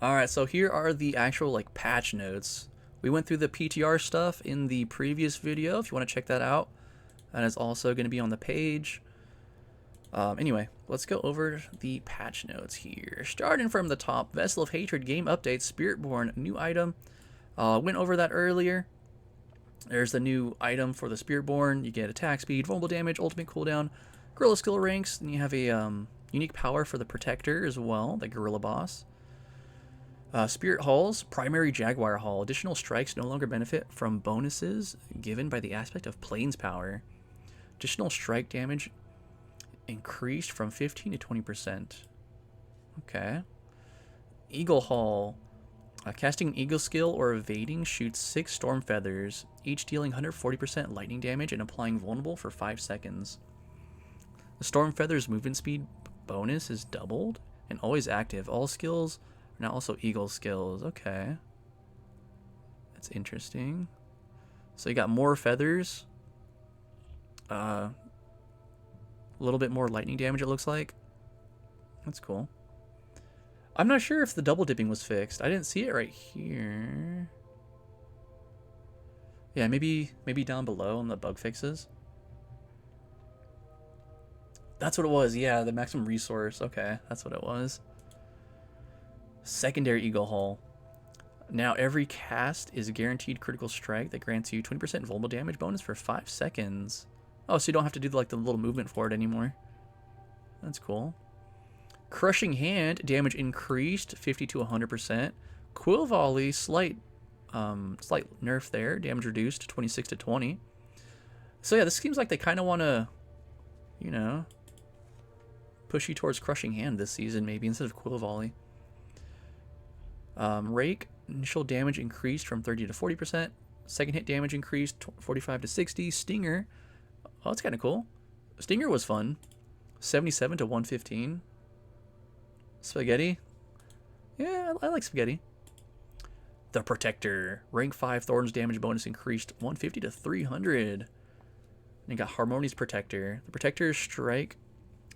Alright, so here are the actual like patch notes. We went through the PTR stuff in the previous video if you want to check that out. And it's also going to be on the page. Anyway, let's go over the patch notes here. Starting from the top, Vessel of Hatred game update, Spiritborn, new item. Went over that earlier. There's the new item for the Spiritborn. You get attack speed, vulnerable damage, ultimate cooldown, gorilla skill ranks, and you have a unique power for the Protector as well, the gorilla boss. Spirit Halls, primary Jaguar Hall. Additional strikes no longer benefit from bonuses given by the aspect of Plains power. Additional strike damage increased from 15 to 20%. Okay. Eagle Hall. Casting an Eagle skill or evading shoots 6 Storm Feathers, each dealing 140% lightning damage and applying vulnerable for 5 seconds. The Storm Feathers movement speed bonus is doubled and always active. All skills are now also Eagle skills. Okay. That's interesting. So you got more feathers. A little bit more lightning damage, it looks like. That's cool. I'm not sure if the double dipping was fixed. I didn't see it right here. Yeah, maybe down below on the bug fixes. That's what it was. Yeah, the maximum resource. Okay, that's what it was. Secondary Eagle Hull. Now every cast is a guaranteed critical strike that grants you 20% vulnerable damage bonus for 5 seconds. Oh, so you don't have to do like the little movement for it anymore. That's cool. Crushing Hand, damage increased 50 to 100%. Quill Volley, slight nerf there. Damage reduced 26 to 20. So yeah, this seems like they kind of want to, you know, push you towards Crushing Hand this season maybe instead of Quill Volley. Rake, initial damage increased from 30 to 40%. Second hit damage increased 45 to 60. Stinger, oh, that's kind of cool. Stinger was fun. 77 to 115. Spaghetti. Yeah, I like spaghetti. The Protector. Rank 5 Thorns damage bonus increased 150 to 300. And you got Harmonious Protector. The Protector's strike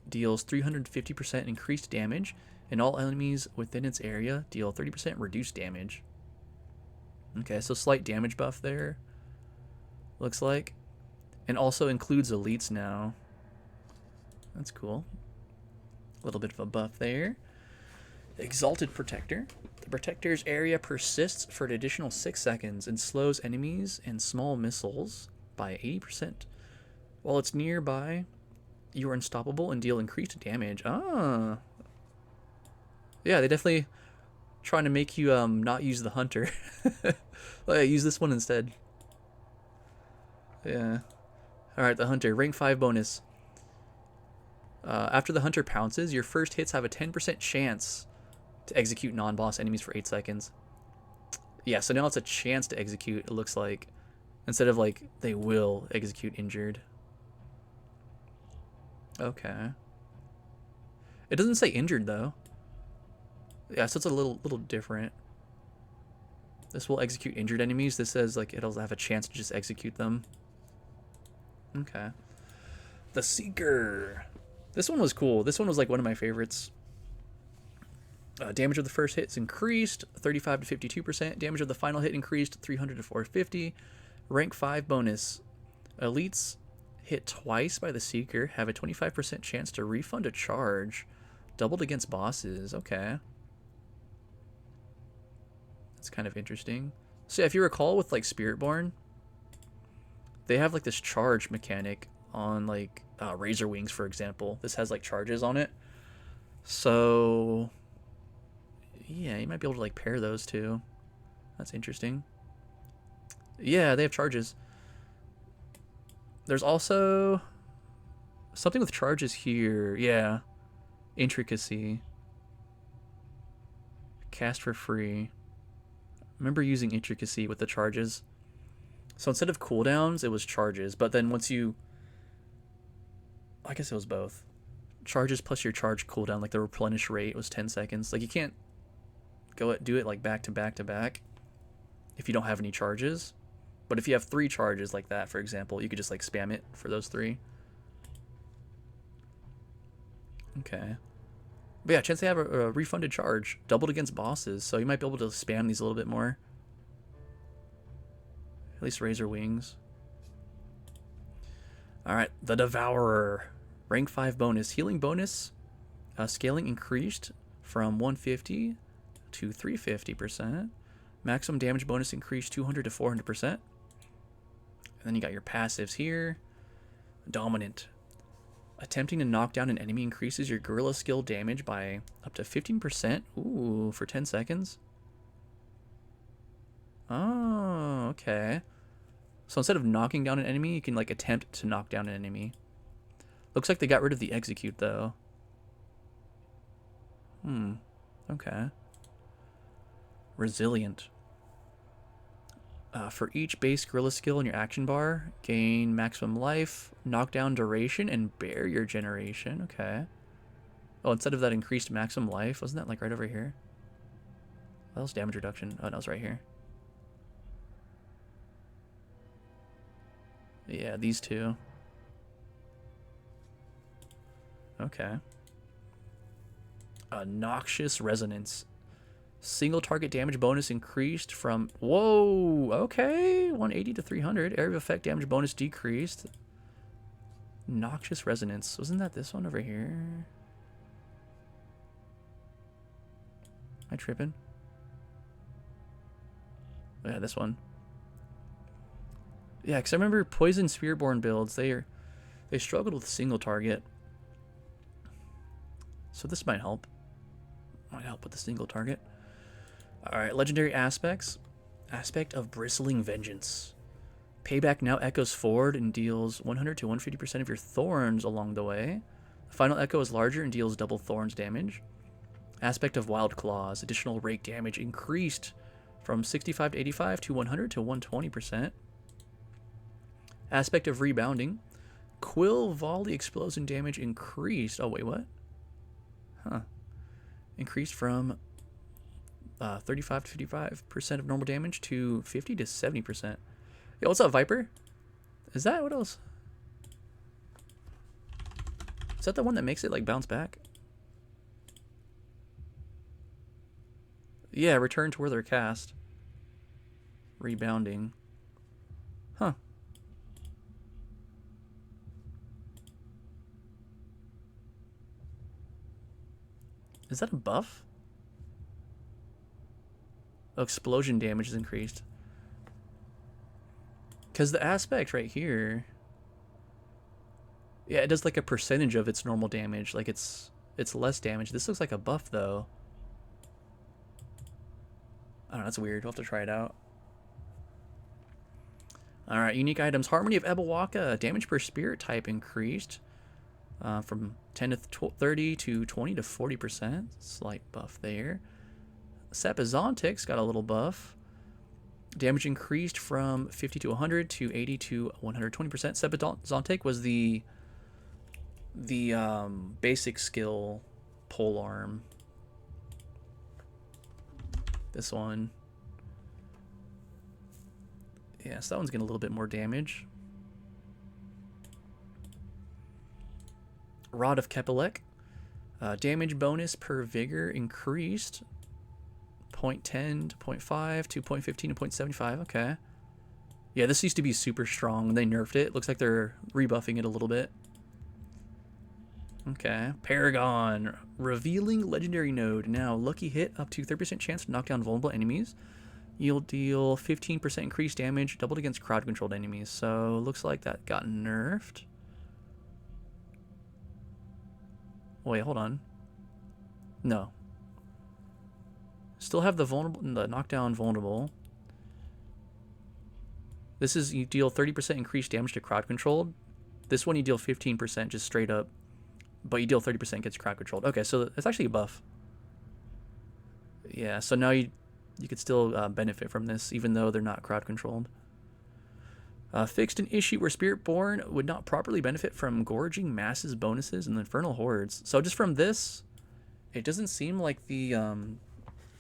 deals 350% increased damage, and all enemies within its area deal 30% reduced damage. Okay, so slight damage buff there. Looks like. And also includes elites now. That's cool. A little bit of a buff there. Exalted Protector. The Protector's area persists for an additional 6 seconds and slows enemies and small missiles by 80%. While it's nearby, you are unstoppable and deal increased damage. Ah. Yeah, they definitely trying to make you not use the Hunter. Use this one instead. Yeah. Alright, the Hunter. Rank 5 bonus. After the Hunter pounces, your first hits have a 10% chance to execute non-boss enemies for 8 seconds. Yeah, so now it's a chance to execute, it looks like. Instead of, like, they will execute injured. Okay. It doesn't say injured, though. Yeah, so it's a little different. This will execute injured enemies. This says, like, it'll have a chance to just execute them. Okay. The Seeker. This one was cool. This one was, like, one of my favorites. Damage of the first hit is increased 35 to 52%. Damage of the final hit increased 300 to 450. Rank 5 bonus. Elites hit twice by the Seeker have a 25% chance to refund a charge. Doubled against bosses. Okay. That's kind of interesting. So yeah, if you recall with like Spiritborn, they have like this charge mechanic on like Razor Wings, for example. This has like charges on it. So yeah, you might be able to like pair those two. That's interesting. Yeah, they have charges. There's also something with charges here. Yeah. Intricacy. Cast for free. Remember using Intricacy with the charges. So instead of cooldowns, it was charges. But then once you... I guess it was both. Charges plus your charge cooldown, like the replenish rate was 10 seconds. Like you can't do it like back to back to back if you don't have any charges. But if you have 3 charges like that, for example, you could just like spam it for those 3. Okay. But yeah, chance they have a refunded charge. Doubled against bosses, so you might be able to spam these a little bit more. At least Razor Wings. Alright, the Devourer. Rank 5 bonus. Healing bonus. Scaling increased from 150 to 350%. Maximum damage bonus increased 200 to 400%. And then you got your passives here. Dominant. Attempting to knock down an enemy increases your gorilla skill damage by up to 15%. Ooh, for 10 seconds. Oh, okay. So instead of knocking down an enemy, you can like attempt to knock down an enemy. Looks like they got rid of the execute though. Okay. Resilient. For each base gorilla skill in your action bar, gain maximum life, knockdown duration, and barrier generation. Okay. Oh, instead of that increased maximum life, wasn't that like right over here? What else? Damage reduction. Oh, no, it's right here. Yeah, these two. Okay. Noxious Resonance. Single target damage bonus increased from... Whoa! Okay! 180 to 300. Area of effect damage bonus decreased. Noxious Resonance. Wasn't that this one over here? Am I tripping? Oh, yeah, this one. Yeah, because I remember Poison Spiritborn builds, they struggled with single target. So this might help. Might help with the single target. Alright, legendary aspects. Aspect of Bristling Vengeance. Payback now echoes forward and deals 100 to 150% of your thorns along the way. The final echo is larger and deals double thorns damage. Aspect of Wild Claws. Additional rake damage increased from 65 to 85 to 100 to 120%. Aspect of Rebounding. Quill Volley explosion damage increased. Oh, wait, what? Huh. Increased from 35 to 55% of normal damage to 50 to 70%. Yo, what's up, Viper? Is that what else? Is that the one that makes it like bounce back? Yeah, return to where they're cast. Rebounding. Huh. Is that a buff? Oh, explosion damage is increased. Because the aspect right here... Yeah, it does like a percentage of its normal damage. Like it's less damage. This looks like a buff though. I don't know, that's weird. We'll have to try it out. Alright, unique items. Harmony of Ebawaka. Damage per spirit type increased. From 10 to 30 to 20 to 40%. Slight buff there. Sapazontic's got a little buff. Damage increased from 50 to 100 to 80 to 120%. Sapazontic was the basic skill pole arm. This one. Yeah, so that one's getting a little bit more damage. Rod of Kepelek. Damage bonus per vigor increased. 0.10 to 0.5 to 0.15 to 0.75. Okay. Yeah, this used to be super strong when they nerfed it. Looks like they're rebuffing it a little bit. Okay. Paragon. Revealing legendary node. Now, lucky hit up to 30% chance to knock down vulnerable enemies. You'll deal 15% increased damage, doubled against crowd-controlled enemies. So, looks like that got nerfed. Wait, hold on. No. Still have the vulnerable, the knockdown vulnerable. This is, you deal 30% increased damage to crowd controlled. This one you deal 15% just straight up, but you deal 30% gets crowd controlled. Okay, so it's actually a buff. Yeah, so now you could still benefit from this, even though they're not crowd controlled. Fixed an issue where Spiritborn would not properly benefit from gorging masses bonuses and infernal hordes. So just from this, it doesn't seem like the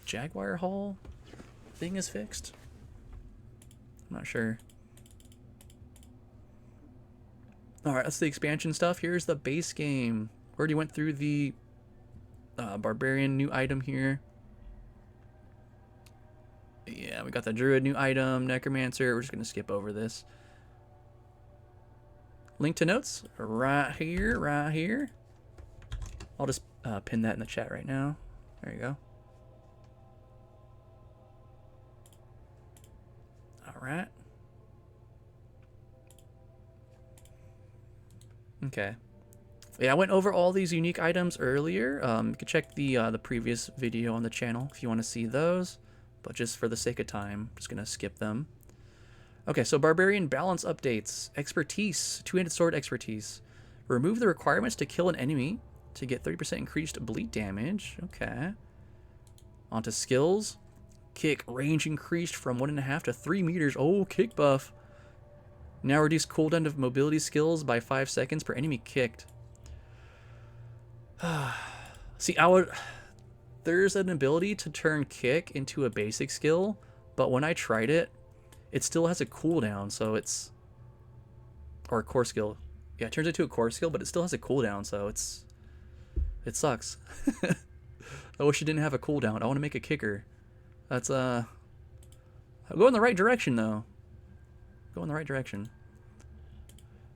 Jaguar Hall thing is fixed. I'm not sure. Alright, that's the expansion stuff. Here's the base game. We already went through the Barbarian new item here. Yeah, we got the Druid new item, Necromancer. We're just going to skip over this. Link to notes right here, right here. I'll just pin that in the chat right now. There you go. All right. Okay. Yeah, I went over all these unique items earlier. You can check the previous video on the channel if you want to see those. But just for the sake of time, I'm just going to skip them. Okay, so Barbarian balance updates. Expertise. Two-handed sword expertise. Remove the requirements to kill an enemy to get 30% increased bleed damage. Okay. Onto skills. Kick. Range increased from 1.5 to 3 meters. Oh, kick buff. Now reduce cooldown of mobility skills by 5 seconds per enemy kicked. See, there's an ability to turn kick into a basic skill, but when I tried it, it still has a cooldown, so it's... Or a core skill. Yeah, it turns into a core skill, but it still has a cooldown, so it sucks. I wish it didn't have a cooldown. I want to make a kicker. That's, I'll go in the right direction, though. Go in the right direction.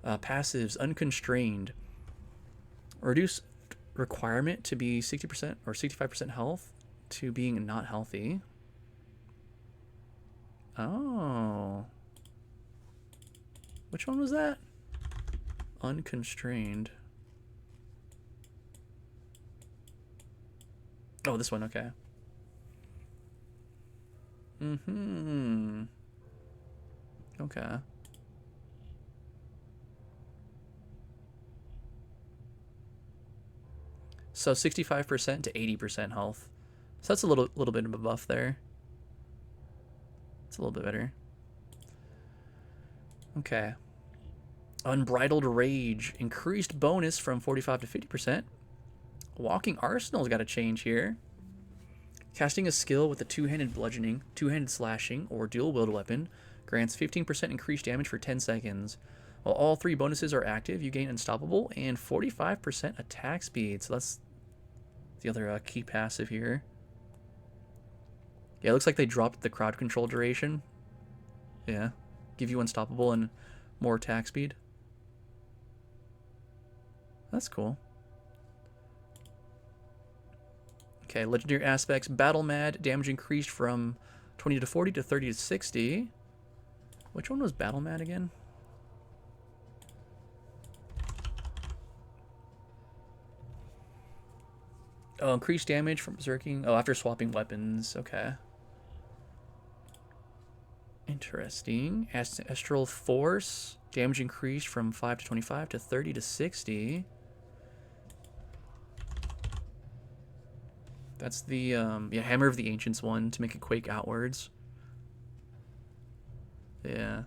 Passives, unconstrained. Reduce requirement to be 60% or 65% health to being not healthy. Oh. Which one was that? Unconstrained. Oh, this one, okay. Mm-hmm. Okay. So 65% to 80% health. So that's a little bit of a buff there. It's a little bit better. Okay. Unbridled Rage. Increased bonus from 45 to 50%. Walking Arsenal's got a change here. Casting a skill with a two-handed bludgeoning, two-handed slashing, or dual-wielded weapon grants 15% increased damage for 10 seconds. While all 3 bonuses are active, you gain Unstoppable and 45% attack speed. So that's the other key passive here. Yeah, it looks like they dropped the crowd control duration. Yeah. Give you Unstoppable and more attack speed. That's cool. Okay, legendary aspects. Battle Mad. Damage increased from 20 to 40 to 30 to 60. Which one was Battle Mad again? Oh, increased damage from berserking. Oh, after swapping weapons. Okay. Interesting. Astral Force. Damage increased from 5 to 25 to 30 to 60. That's the yeah, Hammer of the Ancients one to make it quake outwards. Yeah.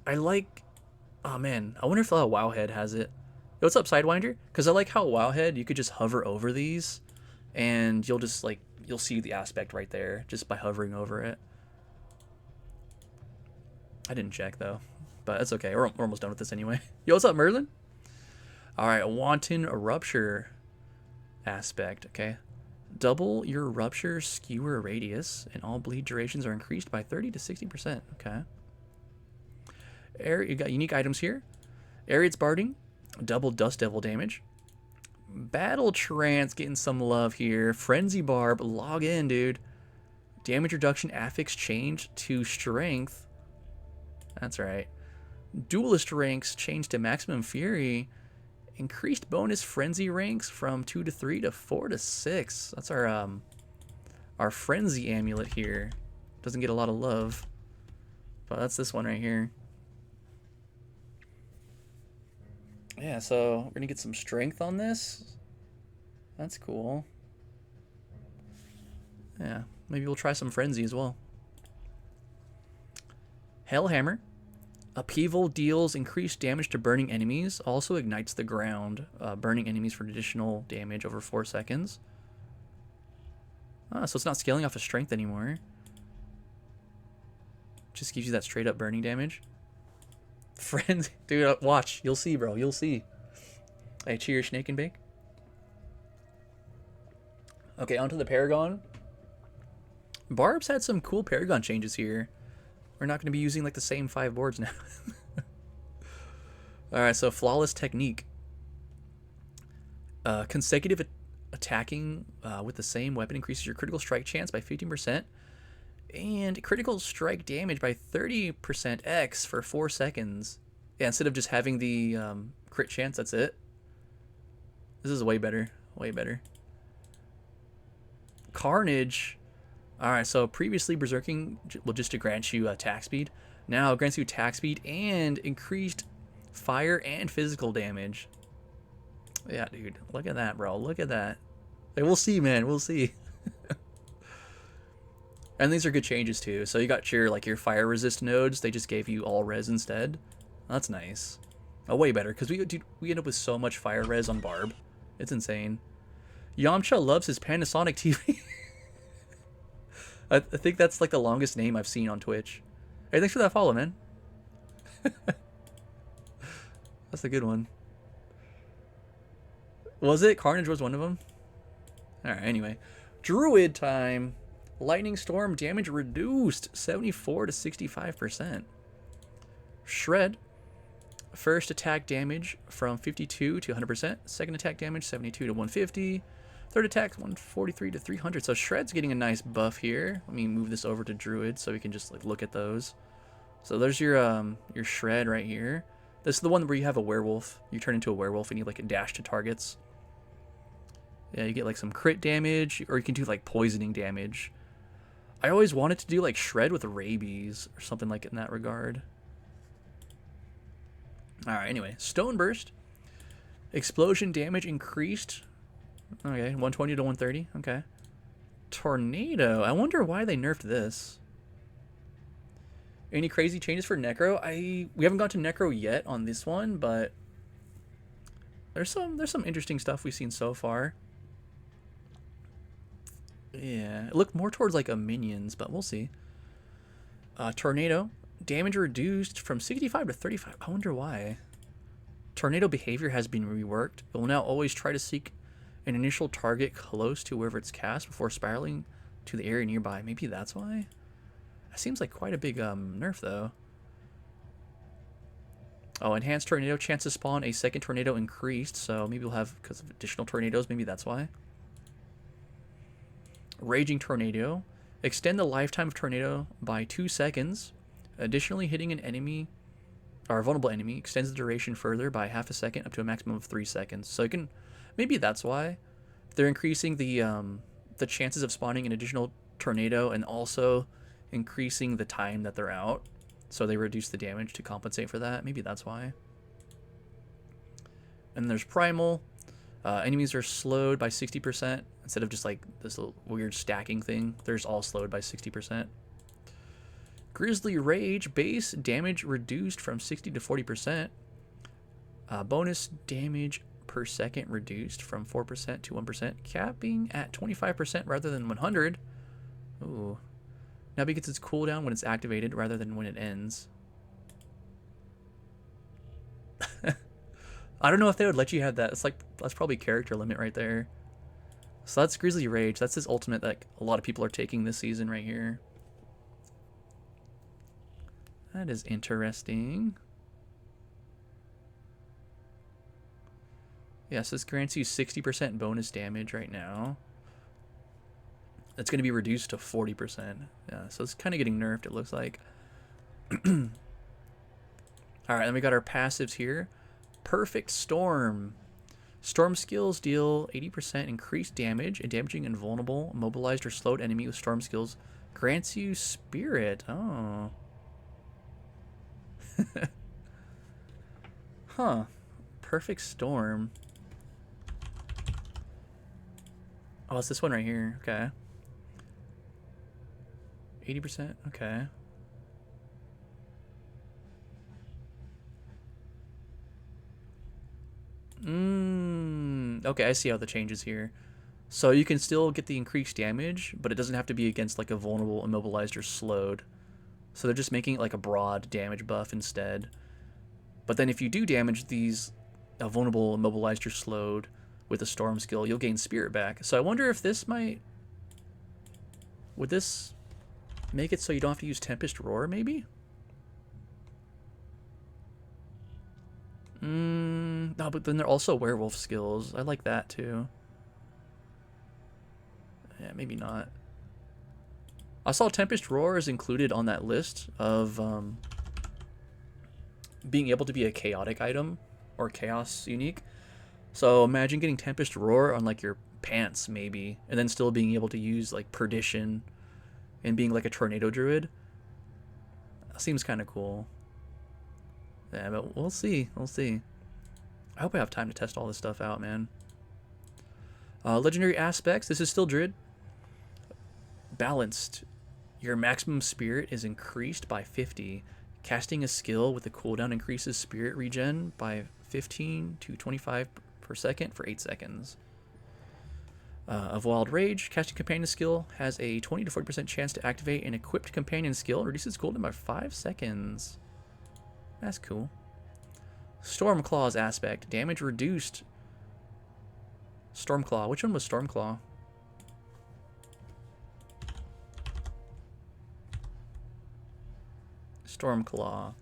I like... Oh, man. I wonder if Wowhead has it. Yo, what's up, Sidewinder? Because I like how Wowhead, you could just hover over these, and you'll just, like, you'll see the aspect right there just by hovering over it. I didn't check, though. But that's okay. We're almost done with this anyway. Yo, what's up, Merlin? Alright, Wanton Rupture aspect, okay. Double your Rupture skewer radius, and all bleed durations are increased by 30 to 60%. Okay. You got unique items here. Ariad's Barding. Double Dust Devil damage. Battle Trance getting some love here. Frenzy Barb, log in, dude. Damage reduction affix change to strength. That's right. Duelist ranks change to maximum fury. Increased bonus frenzy ranks from 2 to 3 to 4 to 6. That's our frenzy amulet here. Doesn't get a lot of love, but that's this one right here. Yeah, so we're gonna get some strength on this. That's cool. Yeah, maybe we'll try some frenzy as well. Hellhammer. Upheaval deals increased damage to burning enemies. Also ignites the ground, burning enemies for additional damage over 4 seconds. Ah, so it's not scaling off of strength anymore. Just gives you that straight up burning damage. Frenzy. Dude, watch. You'll see, bro. You'll see. Hey, cheers, Snake and Bake. Okay, onto the Paragon. Barb's had some cool Paragon changes here. We're not going to be using like the same 5 boards now. Alright, so Flawless Technique. Consecutive attacking with the same weapon increases your critical strike chance by 15%. And critical strike damage by 30% X for 4 seconds. Yeah, instead of just having the crit chance, that's it. This is way better. Way better. Carnage. Alright, so previously Berserking will just to grant you attack speed. Now it grants you attack speed and increased fire and physical damage. Yeah, dude. Look at that, bro. Look at that. Hey, we'll see, man. We'll see. And these are good changes too. So you got your your fire resist nodes. They just gave you all res instead. That's nice. Oh, way better because we end up with so much fire res on Barb. It's insane. Yamcha loves his Panasonic TV. I think that's like the longest name I've seen on Twitch. Hey, thanks for that follow, man. That's a good one. Was it? Carnage was one of them? Alright, anyway. Druid time. Lightning Storm damage reduced 74 to 65%. Shred. First attack damage from 52 to 100%. Second attack damage 72 to 150. Third attack 143 to 300. So Shred's getting a nice buff here. Let me move this over to Druid so we can just look at those. So there's your Shred right here. This is the one where you have a werewolf. You turn into a werewolf and you a dash to targets. Yeah, you get some crit damage, or you can do poisoning damage. I always wanted to do Shred with rabies or something in that regard. Alright, anyway. Stone Burst. Explosion damage increased. Okay, 120 to 130. Okay. Tornado. I wonder why they nerfed this. Any crazy changes for Necro? We haven't gone to Necro yet on this one, but there's some interesting stuff we've seen so far. Yeah, it looked more towards a minions, but we'll see. Tornado. Damage reduced from 65 to 35. I wonder why. Tornado behavior has been reworked. It will now always try to seek an initial target close to wherever it's cast before spiraling to the area nearby. Maybe that's why? That seems like quite a big nerf, though. Oh, enhanced tornado. Chance to spawn a second tornado increased, so maybe we'll have, because of additional tornadoes, maybe that's why. Raging Tornado. Extend the lifetime of Tornado by 2 seconds. Additionally, hitting an enemy, or a vulnerable enemy, extends the duration further by half a second up to a maximum of 3 seconds. So you can, maybe that's why. They're increasing the chances of spawning an additional tornado and also increasing the time that they're out. So they reduce the damage to compensate for that. Maybe that's why. And there's Primal. Enemies are slowed by 60% instead of just this little weird stacking thing. They're all slowed by 60%. Grizzly Rage. Base damage reduced from 60 to 40%. Bonus damage per second reduced from 4% to 1%, capping at 25% rather than 100. Ooh. Now begins its cooldown when it's activated rather than when it ends. I don't know if they would let you have that. It's that's probably character limit right there. So that's Grizzly Rage. That's his ultimate that a lot of people are taking this season right here. That is interesting. Yes, this grants you 60% bonus damage right now. It's going to be reduced to 40%. Yeah, so it's kind of getting nerfed, it looks like. Alright, then we got our passives here. Perfect Storm. Storm skills deal 80% increased damage, and damaging invulnerable, immobilized, or slowed enemy with storm skills grants you Spirit. Oh. Huh. Perfect Storm. Oh, it's this one right here. Okay. 80%? Okay. Okay, I see how the changes here. So you can still get the increased damage, but it doesn't have to be against a vulnerable, immobilized, or slowed. So they're just making it a broad damage buff instead. But then if you do damage these vulnerable, immobilized, or slowed with a storm skill, you'll gain spirit back. So I wonder if this might... Would this make it so you don't have to use Tempest Roar, maybe? No, but then they're also werewolf skills. I like that too. Yeah, maybe not. I saw Tempest Roar is included on that list of being able to be a chaotic item or chaos unique. So imagine getting Tempest Roar on like your pants maybe, and then still being able to use like Perdition and being like a tornado druid. That seems kind of cool. Yeah, but we'll see. We'll see. I hope I have time to test all this stuff out, man. Legendary aspects. This is still Druid. Balanced. Your maximum spirit is increased by 50. Casting a skill with a cooldown increases spirit regen by 15 to 25 per second for 8 seconds. Of Wild Rage, casting companion skill has a 20 to 40% chance to activate an equipped companion skill and reduces cooldown by 5 seconds. That's cool. Stormclaw's aspect. Damage reduced. Stormclaw. Which one was Stormclaw? Stormclaw.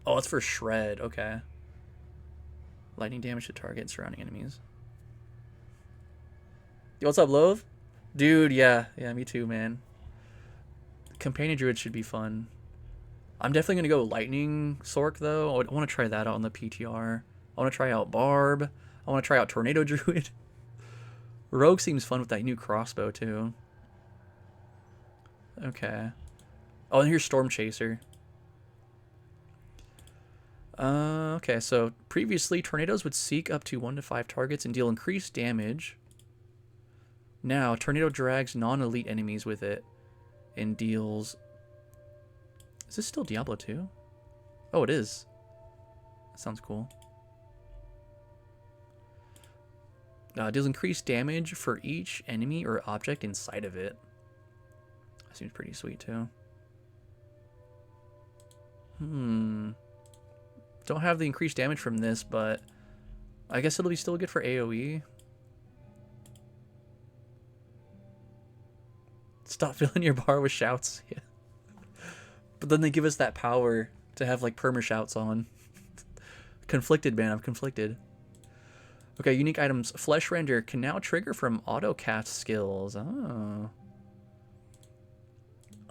Oh, it's for Shred. Okay. Lightning damage to target and surrounding enemies. Yo, what's up, Love? Dude, yeah. Yeah, me too, man. Companion Druid should be fun. I'm definitely going to go Lightning Sork, though. I want to try that out on the PTR. I want to try out Barb. I want to try out Tornado Druid. Rogue seems fun with that new crossbow, too. Okay. Oh, and here's Storm Chaser. Okay, so previously, tornadoes would seek up to 1 to 5 targets and deal increased damage. Now, Tornado drags non-elite enemies with it and deals... Is this still Diablo 2? Oh, it is. That sounds cool. Deals increased damage for each enemy or object inside of it. That seems pretty sweet, too. Don't have the increased damage from this, but I guess it'll be still good for AoE. Stop filling your bar with shouts. Yeah. But then they give us that power to have like perma shouts on. Conflicted, man. I'm conflicted. Okay, unique items. Flesh Render can now trigger from auto cast skills. Oh.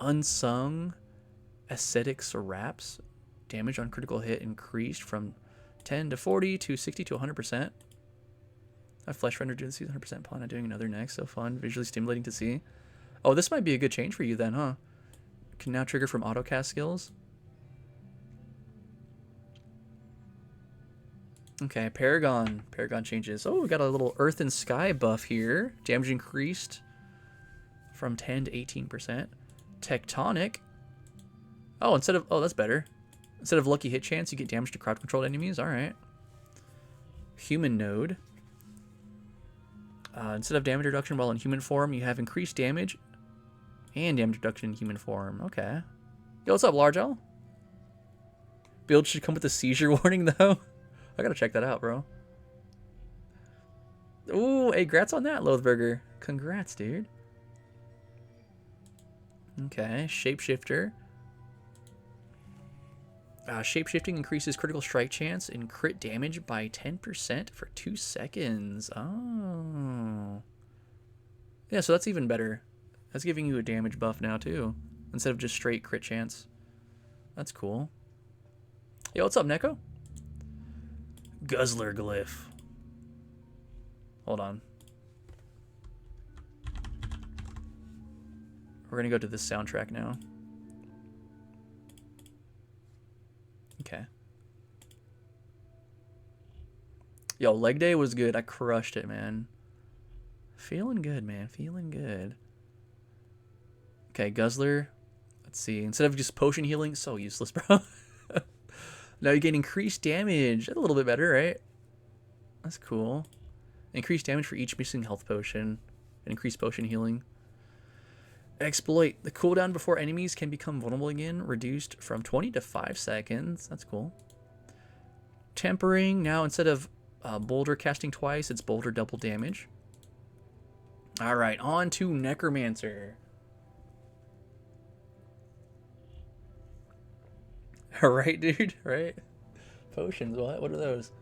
Unsung Ascetics Wraps. Damage on critical hit increased from 10 to 40 to 60 to 100%. A Flesh Render doing 100% upon not doing another next. So fun. Visually stimulating to see. Oh, this might be a good change for you then, huh? Can now trigger from autocast skills. Okay, Paragon. Paragon changes. Oh, we got a little Earth and Sky buff here. Damage increased from 10 to 18%. Tectonic. Oh, instead of... Oh, that's better. Instead of lucky hit chance, you get damage to crowd-controlled enemies. All right. Human Node. Instead of damage reduction while in human form, you have increased damage and damage reduction in human form. Okay. Yo, what's up, Large L? Build should come with a seizure warning, though. I gotta check that out, bro. Ooh, hey, congrats on that, Loathburger. Congrats, dude. Okay, Shapeshifter. Shapeshifting increases critical strike chance and crit damage by 10% for 2 seconds. Oh. Yeah, so that's even better. That's giving you a damage buff now, too. Instead of just straight crit chance. That's cool. Yo, what's up, Neko? Guzzler Glyph. Hold on. We're going to go to this soundtrack now. Okay. Yo, leg day was good. I crushed it, man. Feeling good, man. Feeling good. Okay, Guzzler. Let's see. Instead of just potion healing, so useless, bro. Now you get increased damage. That's a little bit better, right? That's cool. Increased damage for each missing health potion. And increased potion healing. Exploit. The cooldown before enemies can become vulnerable again, reduced from 20 to 5 seconds. That's cool. Tempering. Now, instead of Boulder casting twice, it's Boulder double damage. Alright, on to Necromancer. Alright, dude, right? Potions, what? What are those?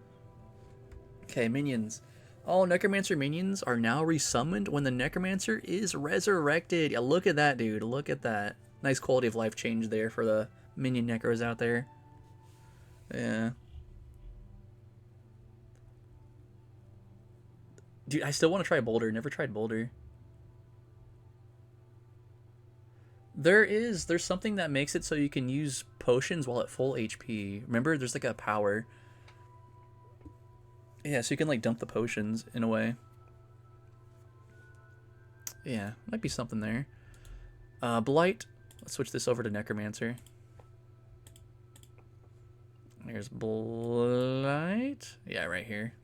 Okay, minions. All Necromancer minions are now resummoned when the Necromancer is resurrected. Yeah, look at that, dude. Look at that. Nice quality of life change there for the minion Necros out there. Yeah. Dude, I still want to try Boulder. Never tried Boulder. There's something that makes it so you can use potions while at full HP. Remember, there's like a power. Yeah, so you can like dump the potions in a way. Yeah, might be something there. Blight. Let's switch this over to Necromancer. There's Blight. Yeah, right here.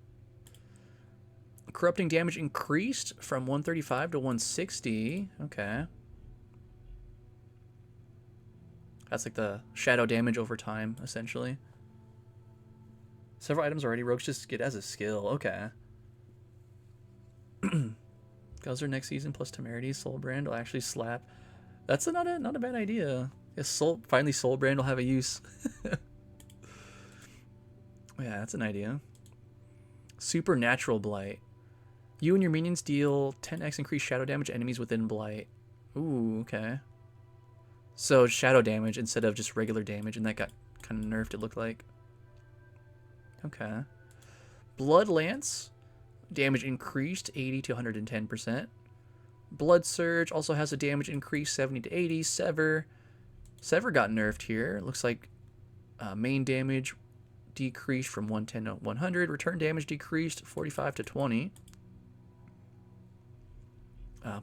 Corrupting damage increased from 135 to 160. Okay. That's like the shadow damage over time, essentially. Several items already. Rogues just get as a skill. Okay. Guzzler next season plus Temerity. Soul Brand will actually slap. That's not a bad idea. Yes, finally Soul Brand will have a use. Yeah, that's an idea. Supernatural Blight. You and your minions deal 10x increased shadow damage to enemies within Blight. Ooh, okay. So shadow damage instead of just regular damage, and that got kind of nerfed, it looked like. Okay. Blood Lance. Damage increased 80 to 110%. Blood Surge also has a damage increase 70 to 80. Sever got nerfed here. Looks like main damage decreased from 110 to 100. Return damage decreased 45 to 20.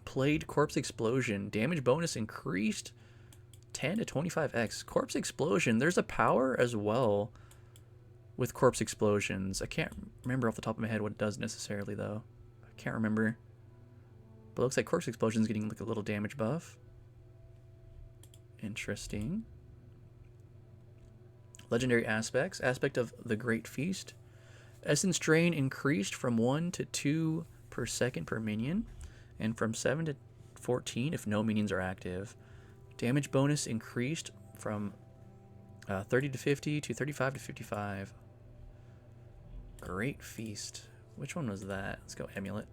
Plagued Corpse Explosion. Damage bonus increased 10 to 25x. Corpse Explosion. There's a power as well with Corpse Explosions. I can't remember off the top of my head what it does necessarily, though. I can't remember. But it looks like Corpse Explosion is getting like a little damage buff. Interesting. Legendary aspects. Aspect of the Great Feast. Essence Drain increased from 1 to 2 per second per minion, and from 7 to 14 if no minions are active. Damage bonus increased from 30 to 50 to 35 to 55. Great Feast. Which one was that? Let's go Amulet.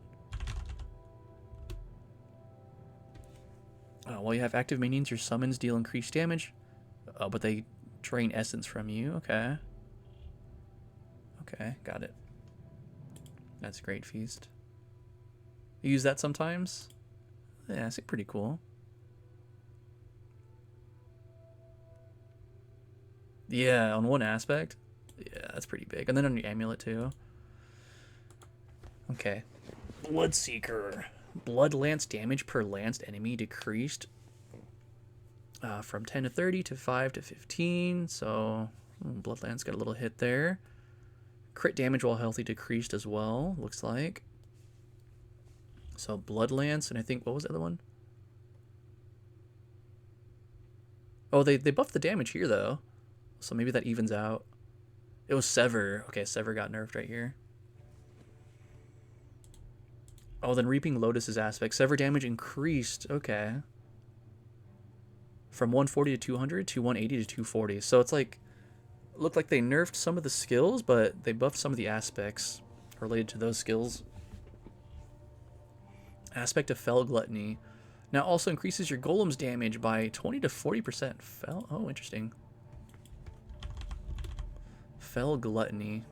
While you have active minions, your summons deal increased damage, but they drain essence from you. Okay. Okay, got it. That's Great Feast. You use that sometimes? Yeah, it's pretty cool. Yeah, on one aspect. Yeah, that's pretty big. And then on your amulet too. Okay. Bloodseeker. Blood Lance damage per lanced enemy decreased from 10 to 30 to 5 to 15. So Blood Lance got a little hit there. Crit damage while healthy decreased as well, looks like. So Blood Lance, and I think, what was the other one? Oh, they buffed the damage here, though. So maybe that evens out. It was Sever. Okay, Sever got nerfed right here. Oh, then Reaping Lotus's aspect. Sever damage increased. Okay. From 140 to 200 to 180 to 240. So it's like, looked like they nerfed some of the skills, but they buffed some of the aspects related to those skills. Aspect of Fell Gluttony. Now also increases your golem's damage by 20 to 40%. Oh, interesting. Fell Gluttony.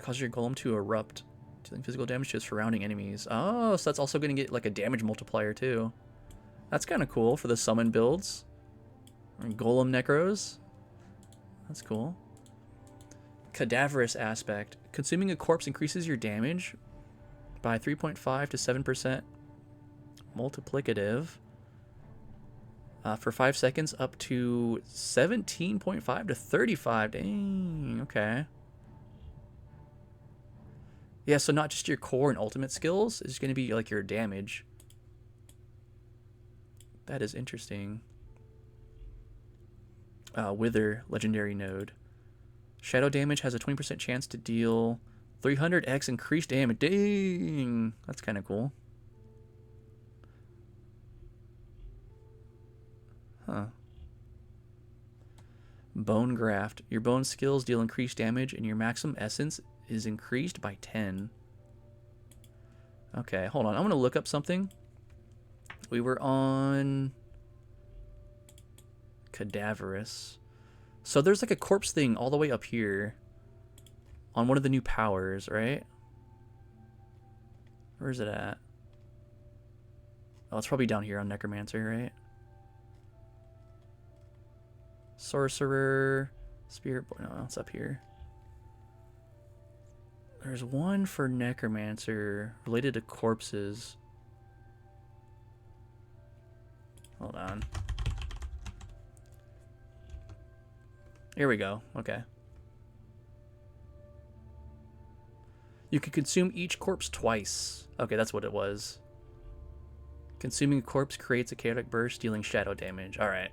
Causes your golem to erupt, dealing physical damage to surrounding enemies. Oh, so that's also going to get like a damage multiplier too. That's kind of cool for the summon builds. Golem Necros. That's cool. Cadaverous aspect. Consuming a corpse increases your damage by 3.5 to 7% multiplicative for 5 seconds up to 17.5 to 35. Dang, okay. Yeah, so not just your core and ultimate skills, it's going to be like your damage. That is interesting. Wither, legendary node. Shadow damage has a 20% chance to deal 300x increased damage. Dang! That's kind of cool. Huh. Bone Graft. Your bone skills deal increased damage, and your maximum essence is increased by 10. Okay, hold on. I'm going to look up something. We were on Cadaverous. So there's like a corpse thing all the way up here on one of the new powers, right? Where is it at? Oh, it's probably down here on Necromancer, right? Sorcerer, Spirit... No, it's up here. There's one for Necromancer related to corpses. Hold on. Here we go. Okay. You can consume each corpse twice. Okay, that's what it was. Consuming a corpse creates a chaotic burst, dealing shadow damage. Alright.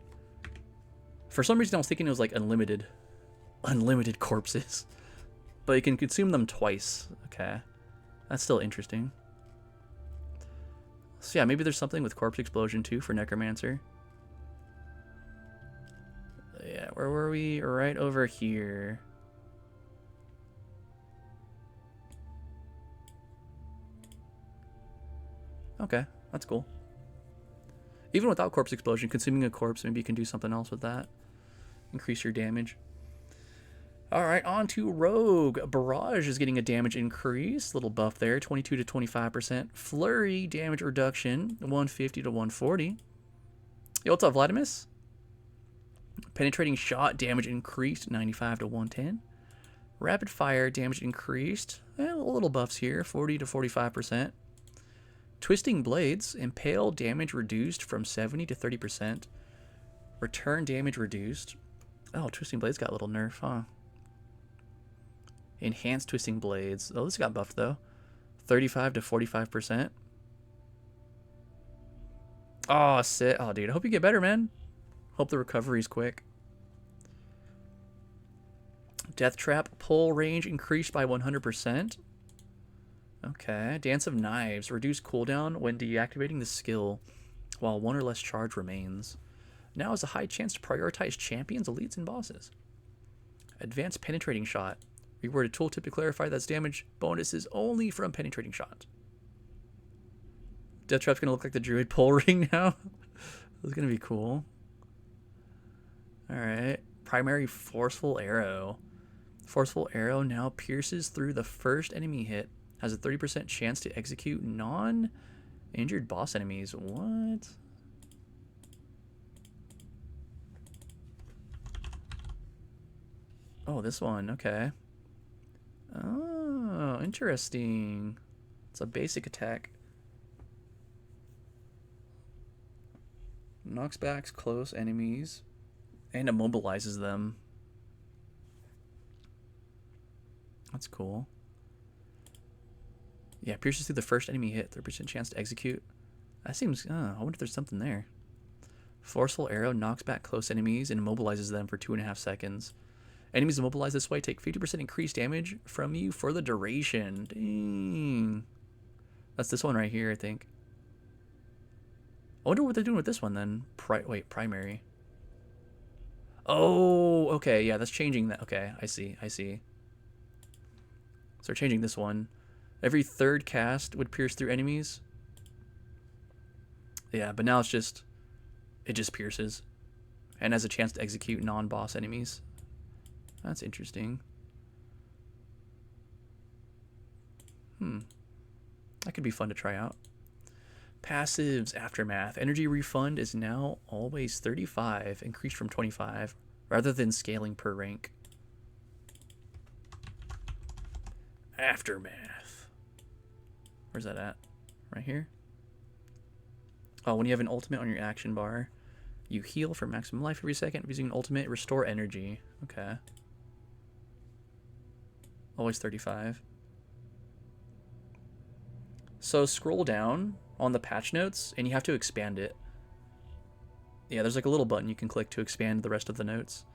For some reason, I was thinking it was like unlimited. Unlimited corpses. But you can consume them twice. Okay. That's still interesting. So yeah, maybe there's something with Corpse Explosion too for Necromancer. Yeah, where were we? Right over here. Okay, that's cool. Even without Corpse Explosion, consuming a corpse, maybe you can do something else with that. Increase your damage. Alright, on to Rogue. Barrage is getting a damage increase. Little buff there, 22 to 25%. Flurry, damage reduction, 150 to 140. Yo, what's up, Vladimus? Penetrating shot, damage increased, 95 to 110. Rapid fire, damage increased. Little buffs here, 40 to 45%. Twisting blades, impale, damage reduced from 70 to 30%. Return damage reduced. Oh, twisting blades got a little nerf, huh? Enhanced twisting blades. Oh, this got buffed though. 35 to 45%. Oh, sit. Oh, dude. I hope you get better, man. Hope the recovery's quick. Death Trap pull range increased by 100%. Okay. Dance of Knives. Reduce cooldown when deactivating the skill while one or less charge remains. Now has a high chance to prioritize champions, elites, and bosses. Advanced Penetrating Shot. Reward a tooltip to clarify that's damage bonuses only from Penetrating Shot. Death Trap's going to look like the Druid pull ring now. That's going to be cool. Alright. Primary Forceful Arrow. Forceful Arrow now pierces through the first enemy hit. Has a 30% chance to execute non-injured boss enemies. What? Oh, this one. Okay. Oh, interesting. It's a basic attack. Knocks back close enemies and immobilizes them. That's cool. Yeah, pierces through the first enemy hit. 30% chance to execute. That seems... I wonder if there's something there. Forceful Arrow knocks back close enemies and immobilizes them for 2.5 seconds. Enemies immobilized this way take 50% increased damage from you for the duration. Dang. That's this one right here, I think. I wonder what they're doing with this one then. Wait, primary. Oh, okay. Yeah, that's changing that. Okay, I see. I see. So they're changing this one. Every third cast would pierce through enemies. Yeah, but now it's just... It just pierces. And has a chance to execute non-boss enemies. That's interesting. That could be fun to try out. Passives Aftermath. Energy refund is now always 35, increased from 25, rather than scaling per rank. Aftermath. Where's that at? Right here? Oh, when you have an ultimate on your action bar, you heal for maximum life every second. Using an ultimate, restore energy. Okay. Always 35. So scroll down on the patch notes, and you have to expand it. Yeah, there's like a little button you can click to expand the rest of the notes.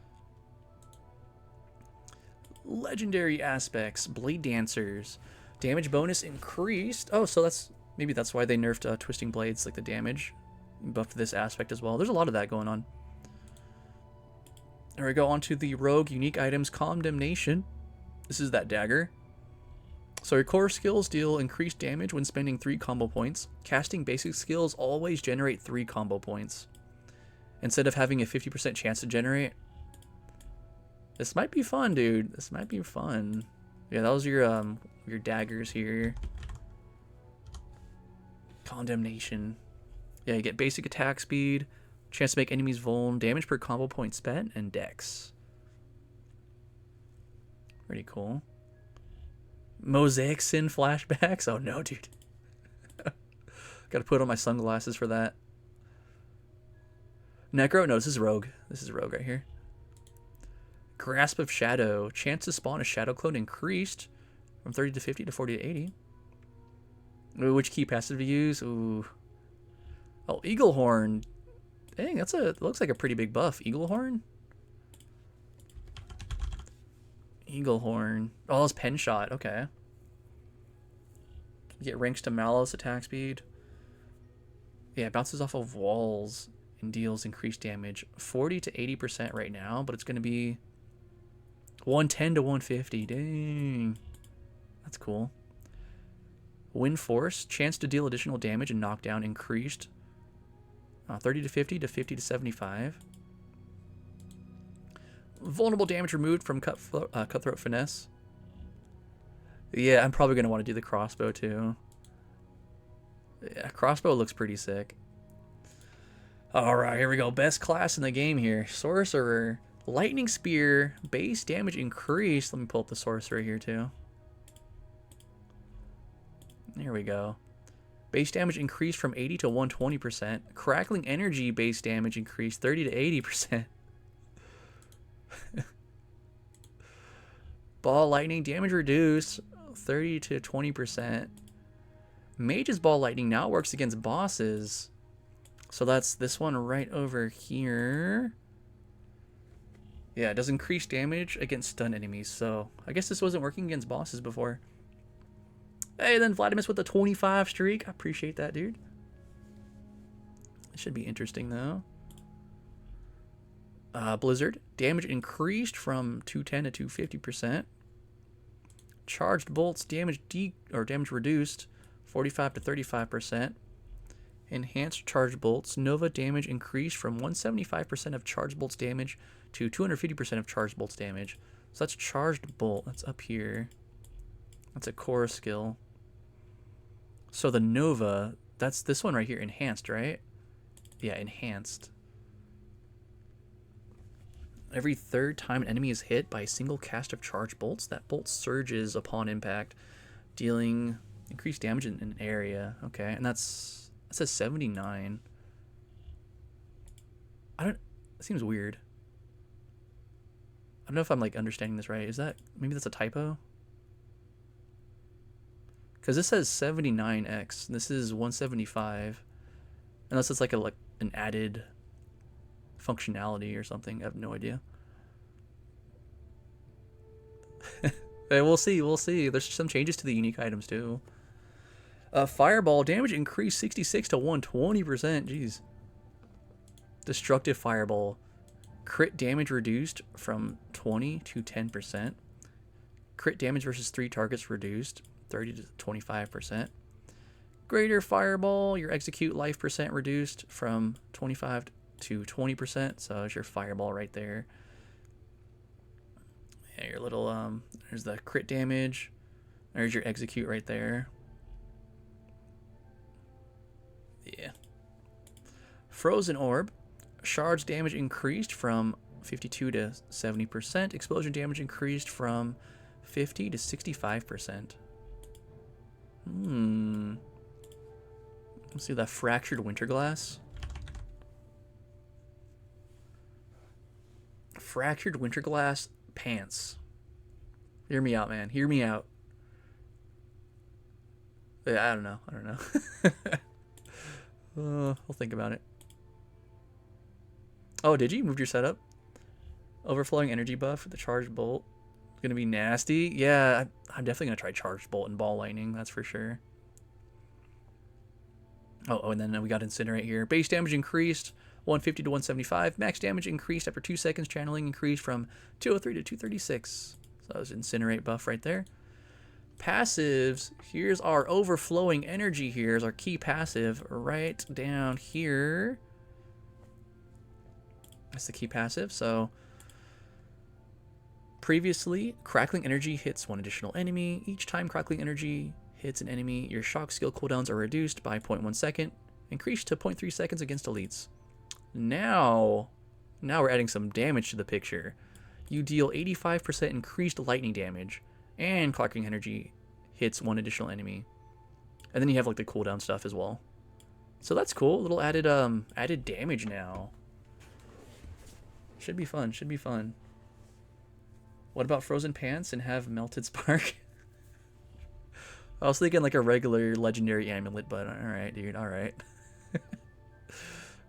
Legendary aspects. Blade Dancers. Damage bonus increased. Oh, so maybe that's why they nerfed Twisting Blades, like the damage. Buffed this aspect as well. There's a lot of that going on. There we go, on to the Rogue Unique Items Condemnation. This is that dagger. So your core skills deal increased damage when spending 3 combo points. Casting basic skills always generate 3 combo points, instead of having a 50% chance to generate. This might be fun, dude. This might be fun. Yeah, that was your daggers here. Condemnation. Yeah, you get basic attack speed, chance to make enemies vuln, damage per combo point spent, and dex. Pretty cool. Mosaic Sin flashbacks? Oh no, dude. Gotta put on my sunglasses for that. Necro? No, this is Rogue. This is Rogue right here. Grasp of Shadow. Chance to spawn a Shadow clone increased from 30 to 50 to 40 to 80. Ooh, which key passive to use? Ooh. Oh, Eagle Horn. Dang, looks like a pretty big buff. Eagle Horn? Eagle Horn. Oh, it's Pen Shot. Okay. You get ranks to Mallows attack speed. Yeah, it bounces off of walls and deals increased damage. 40 to 80% right now, but it's going to be 110 to 150. Dang. That's cool. Wind Force. Chance to deal additional damage and knockdown increased. 30 to 50 to 50 to 75. Vulnerable damage removed from Cutthroat Finesse. Yeah, I'm probably going to want to do the crossbow too. Yeah, crossbow looks pretty sick. Alright, here we go. Best class in the game here. Sorcerer. Lightning Spear. Base damage increased. Let me pull up the Sorcerer here too. There we go. Base damage increased from 80 to 120%. Crackling Energy base damage increased 30 to 80%. Ball Lightning damage reduced 30 to 20%. Mage's Ball Lightning now works against bosses. So that's this one right over here. Yeah, it does increase damage against stun enemies. So I guess this wasn't working against bosses before. Hey, then Vladimus with the 25 streak. I appreciate that, dude. It should be interesting, though. Blizzard. Damage increased from 210 to 250%. Charged bolts. Damage reduced 45 to 35%. Enhanced charged bolts. Nova damage increased from 175% of charged bolts damage to 250% of charged bolts damage. So that's charged bolt. That's up here. That's a core skill. So the Nova, that's this one right here, enhanced, right? Yeah, enhanced. Every third time an enemy is hit by a single cast of charged bolts, that bolt surges upon impact, dealing increased damage in an area. Okay, and that says 79. It seems weird. I don't know if I'm like understanding this right. Maybe that's a typo? Because this says 79x. This is 175. Unless it's like an added functionality or something. I have no idea. Hey, we'll see. We'll see. There's some changes to the unique items too. Fireball damage increased 66 to 120%. Jeez. Destructive Fireball. Crit damage reduced from 20 to 10%. Crit damage versus 3 targets reduced 30 to 25%. Greater Fireball, your execute life percent reduced from 25 to 20%. So there's your Fireball right there. Yeah, your little, there's the crit damage. There's your execute right there. Yeah. Frozen Orb. Shards damage increased from 52 to 70%. Explosion damage increased from 50 to 65%. Let's see that Fractured Winterglass. Fractured Winterglass pants. Hear me out, man. Hear me out. I don't know. I'll think about it. Oh, did you? Moved your setup? Overflowing energy buff for the charged bolt. It's gonna be nasty. Yeah, I'm definitely gonna try Charged Bolt and Ball Lightning. That's for sure. Oh, and then we got Incinerate here. Base damage increased 150 to 175. Max damage increased after 2 seconds. Channeling increased from 203 to 236. So that was Incinerate buff right there. Passives. Here's our Overflowing Energy. Here's our key passive right down here. That's the key passive. So previously, Crackling Energy hits one additional enemy. Each time Crackling Energy hits an enemy, your shock skill cooldowns are reduced by 0.1 second, increased to 0.3 seconds against elites. Now we're adding some damage to the picture. You deal 85% increased lightning damage, and Crackling Energy hits one additional enemy. And then you have like the cooldown stuff as well. So that's cool. A little added damage now. Should be fun. Should be fun. What about Frozen Pants and have Melted Spark? I was thinking like a regular legendary amulet, but alright, dude, alright.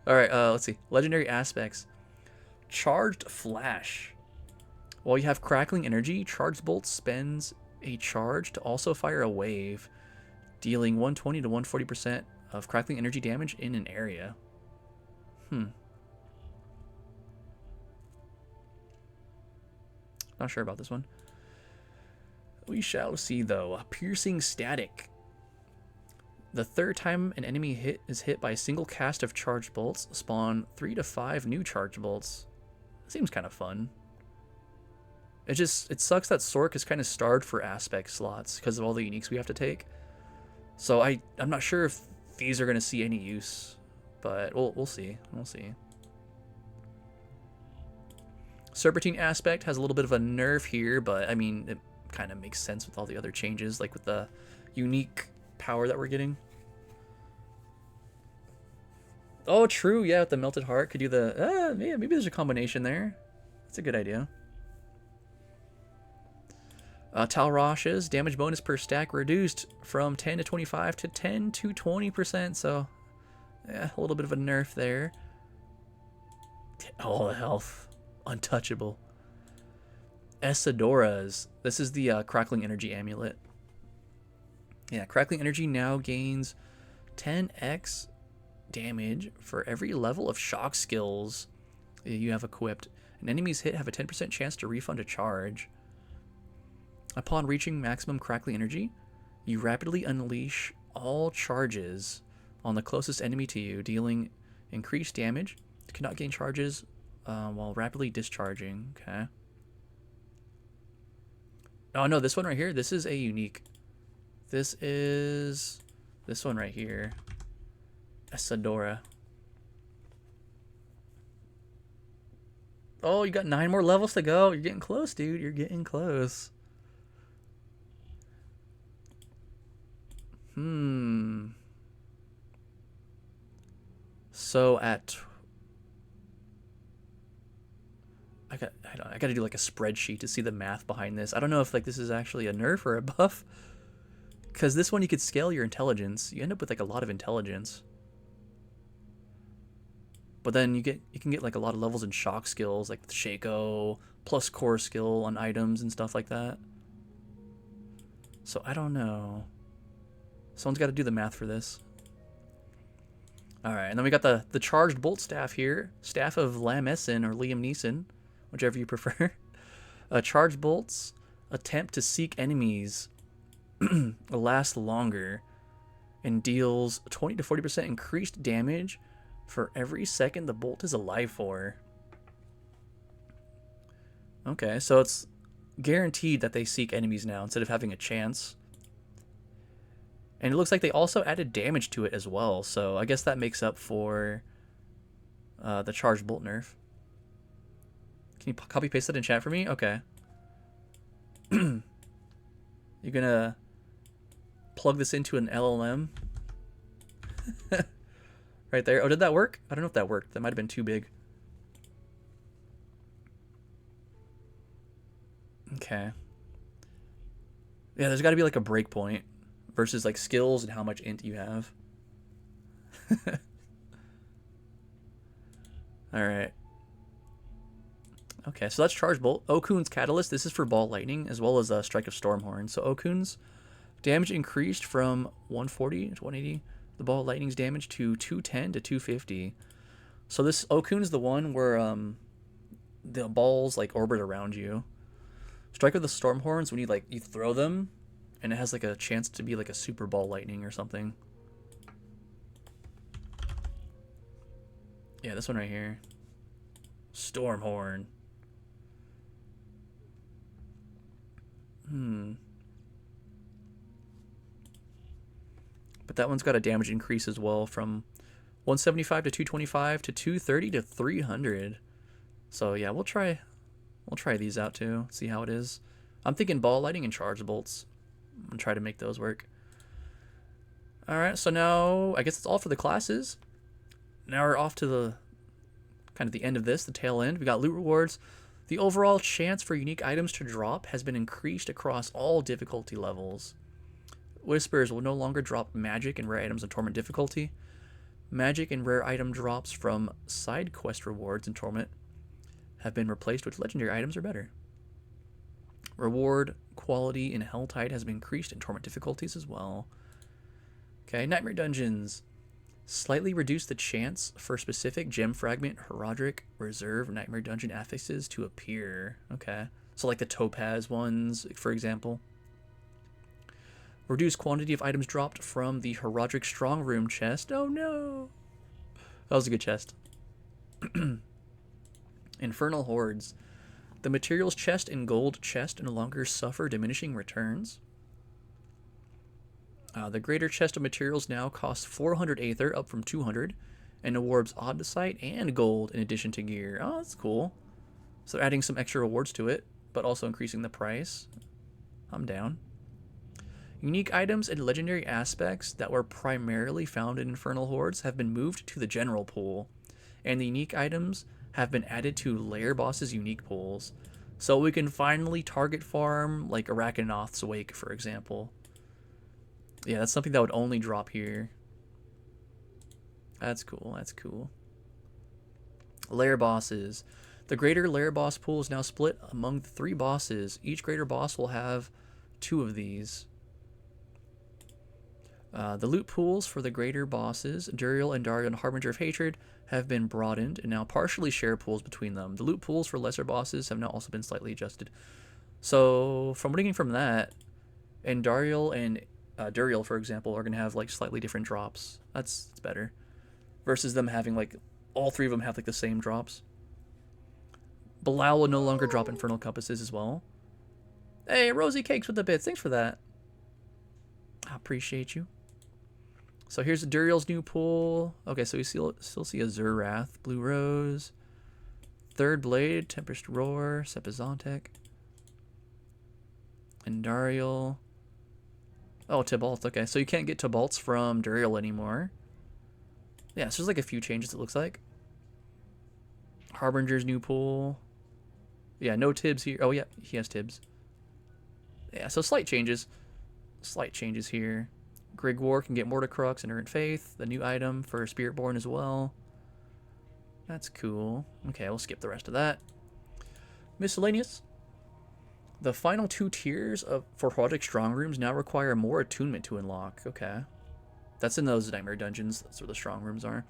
Alright, let's see. Legendary aspects. Charged Flash. While you have Crackling Energy, Charged Bolt spends a charge to also fire a wave, dealing 120 to 140% of Crackling Energy damage in an area. Not sure about this one. We shall see, though. Piercing Static. The third time an enemy is hit by a single cast of charged bolts, spawn 3 to 5 new charged bolts. Seems kind of fun. It sucks that Sork is kind of starved for aspect slots because of all the uniques we have to take. So I'm not sure if these are going to see any use, but we'll see. We'll see. Serpentine Aspect has a little bit of a nerf here, but I mean, it kind of makes sense with all the other changes, like with the unique power that we're getting. Oh, true. Yeah, with the Melted Heart, could do the... yeah, maybe there's a combination there. That's a good idea. Talrosh's damage bonus per stack reduced from 10 to 25 to 10 to 20%, so yeah, a little bit of a nerf there. All the health. Untouchable. Essadoras. This is the Crackling Energy amulet. Yeah, Crackling Energy now gains 10x damage for every level of shock skills you have equipped. An enemy's hit have a 10% chance to refund a charge. Upon reaching maximum Crackling Energy, you rapidly unleash all charges on the closest enemy to you, dealing increased damage. You cannot gain charges while rapidly discharging. Okay. Oh no, this one right here, this is a unique. This is this one right here. Essadora. Oh, you got 9 more levels to go. You're getting close, dude. You're getting close. So at I got to do like a spreadsheet to see the math behind this. I don't know if like this is actually a nerf or a buff, because this one you could scale your intelligence. You end up with like a lot of intelligence, but then you can get like a lot of levels in shock skills, like the Shaco plus core skill on items and stuff like that. So I don't know. Someone's got to do the math for this. All right, and then we got the charged bolt staff here, staff of Lam Essen or Liam Neeson, whichever you prefer. Charged bolts attempt to seek enemies, last longer, and deals 20 to 40% increased damage for every second the bolt is alive for. Okay, so it's guaranteed that they seek enemies now instead of having a chance. And it looks like they also added damage to it as well, so I guess that makes up for the charged bolt nerf. Can you copy paste that in chat for me? Okay. You're gonna plug this into an LLM right there. Oh, did that work? I don't know if that worked. That might have been too big. Okay. Yeah, there's got to be like a breakpoint versus like skills and how much int you have. All right. Okay, so that's Charge Bolt. Okun's Catalyst, this is for Ball Lightning, as well as Strike of Stormhorn. So Okun's damage increased from 140 to 180. The Ball Lightning's damage to 210 to 250. So this Okun's the one where the balls like orbit around you. Strike of the Stormhorns, when you throw them, and it has like a chance to be like a Super Ball Lightning or something. Yeah, this one right here. Stormhorn. But that one's got a damage increase as well from 175 to 225 to 230 to 300. So yeah, we'll try these out too. See how it is. I'm thinking Ball Lightning and Charge Bolts. I'm gonna try to make those work. All right, so now I guess it's all for the classes. Now we're off to the kind of the end of this, the tail end. We got loot rewards. The overall chance for unique items to drop has been increased across all difficulty levels. Whispers will no longer drop magic and rare items in Torment difficulty. Magic and rare item drops from side quest rewards in Torment have been replaced with legendary items or better. Reward quality in Helltide has been increased in Torment difficulties as well. Okay, Nightmare Dungeons. Slightly reduce the chance for specific Gem Fragment, Heraldric, Reserve, Nightmare Dungeon affixes to appear. Okay. So like the Topaz ones, for example. Reduce quantity of items dropped from the Heraldric Strong Room chest. Oh no! That was a good chest. Infernal Hordes. The materials chest and gold chest no longer suffer diminishing returns. The greater chest of materials now costs 400 Aether, up from 200, and awards Odysite and gold in addition to gear. Oh, that's cool. So they're adding some extra rewards to it, but also increasing the price. I'm down. Unique items and legendary aspects that were primarily found in Infernal Hordes have been moved to the general pool, and the unique items have been added to Lair Boss's unique pools. So we can finally target farm like Arachnoth's Wake, for example. Yeah, that's something that would only drop here. That's cool, that's cool. Lair Bosses. The greater Lair Boss pool is now split among the 3 bosses. Each greater boss will have 2 of these. The loot pools for the greater bosses, Duriel and Dariel and Harbinger of Hatred, have been broadened and now partially share pools between them. The loot pools for lesser bosses have now also been slightly adjusted. So, from what I can from that, and Dariel and Duriel, for example, are going to have like slightly different drops. That's better. Versus them having like, all 3 of them have like the same drops. Belial will no longer drop Infernal Compasses as well. Hey, Rosy Cakes with the bits. Thanks for that. I appreciate you. So here's Duriel's new pool. Okay, so we still see a Zurath, Blue Rose, Third Blade, Tempest Roar, Sepizantek, and Dariel. Oh, Tibalt. Okay, so you can't get Tibalts from Duriel anymore. Yeah, so there's like a few changes, it looks like. Harbinger's new pool. Yeah, no Tibs here. Oh, yeah, he has Tibs. Yeah, so slight changes. Slight changes here. Grigwar can get Mordecrux and Errant Faith, the new item for Spiritborn as well. That's cool. Okay, we'll skip the rest of that. Miscellaneous. The final 2 tiers for Heraldric Strong Rooms now require more attunement to unlock. Okay. That's in those Nightmare Dungeons. That's where the Strong Rooms are.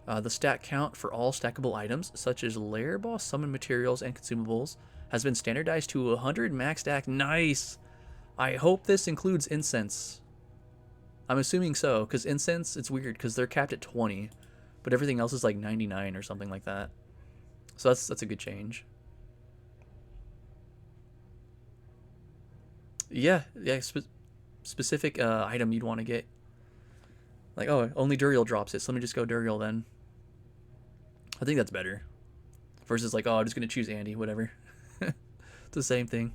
The stat count for all stackable items, such as Lair Boss summon materials and consumables, has been standardized to 100 max stack. Nice! I hope this includes incense. I'm assuming so, because incense, it's weird, because they're capped at 20, but everything else is like 99 or something like that. So that's a good change. Yeah, specific item you'd want to get. Like, oh, only Duriel drops it, so let me just go Duriel then. I think that's better. Versus like, oh, I'm just going to choose Andy, whatever. It's the same thing.